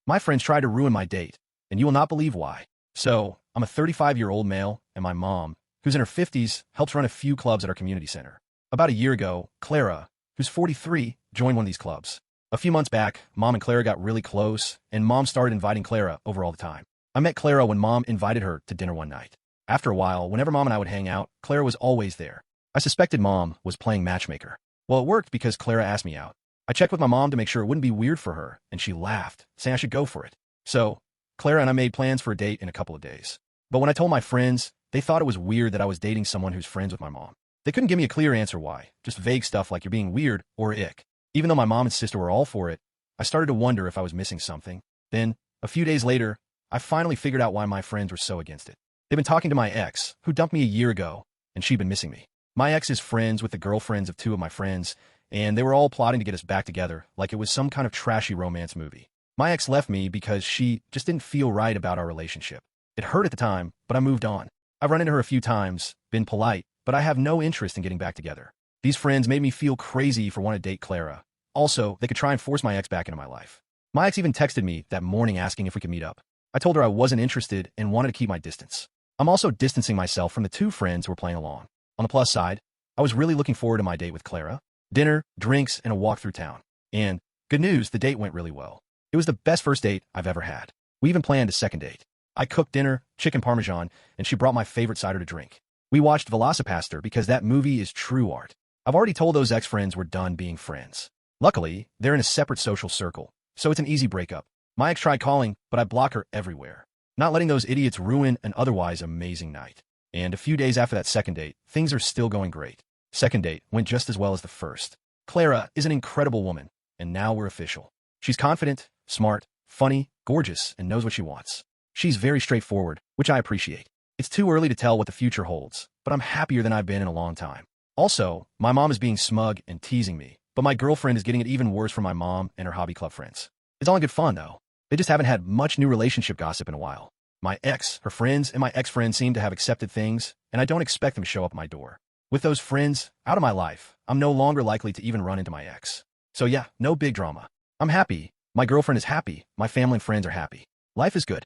My friends tried to ruin my date, and you will not believe why. So, I'm a 35-year-old male, and my mom, who's in her 50s, helps run a few clubs at our community center. About a year ago, Clara, who's 43, joined one of these clubs. A few months back, Mom and Clara got really close, and Mom started inviting Clara over all the time. I met Clara when Mom invited her to dinner one night. After a while, whenever Mom and I would hang out, Clara was always there. I suspected Mom was playing matchmaker. Well, it worked because Clara asked me out. I checked with my mom to make sure it wouldn't be weird for her, and she laughed, saying I should go for it. So, Clara and I made plans for a date in a couple of days. But when I told my friends, they thought it was weird that I was dating someone who's friends with my mom. They couldn't give me a clear answer why, just vague stuff like you're being weird or ick. Even though my mom and sister were all for it, I started to wonder if I was missing something. Then, a few days later, I finally figured out why my friends were so against it. They've been talking to my ex, who dumped me a year ago, and she'd been missing me. My ex is friends with the girlfriends of two of my friends, and they were all plotting to get us back together like it was some kind of trashy romance movie. My ex left me because she just didn't feel right about our relationship. It hurt at the time, but I moved on. I've run into her a few times, been polite, but I have no interest in getting back together. These friends made me feel crazy for wanting to date Clara. Also, they could try and force my ex back into my life. My ex even texted me that morning asking if we could meet up. I told her I wasn't interested and wanted to keep my distance. I'm also distancing myself from the two friends who were playing along. On the plus side, I was really looking forward to my date with Clara. Dinner, drinks, and a walk through town. And, good news, the date went really well. It was the best first date I've ever had. We even planned a second date. I cooked dinner, chicken parmesan, and she brought my favorite cider to drink. We watched Velocipastor because that movie is true art. I've already told those ex-friends we're done being friends. Luckily, they're in a separate social circle, so it's an easy breakup. My ex tried calling, but I block her everywhere. Not letting those idiots ruin an otherwise amazing night. And a few days after that second date, things are still going great. Second date went just as well as the first. Clara is an incredible woman, and now we're official. She's confident, smart, funny, gorgeous, and knows what she wants. She's very straightforward, which I appreciate. It's too early to tell what the future holds, but I'm happier than I've been in a long time. Also, my mom is being smug and teasing me, but my girlfriend is getting it even worse from my mom and her hobby club friends. It's all in good fun, though. They just haven't had much new relationship gossip in a while. My ex, her friends, and my ex-friends seem to have accepted things, and I don't expect them to show up at my door. With those friends out of my life, I'm no longer likely to even run into my ex. So yeah, no big drama. I'm happy. My girlfriend is happy. My family and friends are happy. Life is good.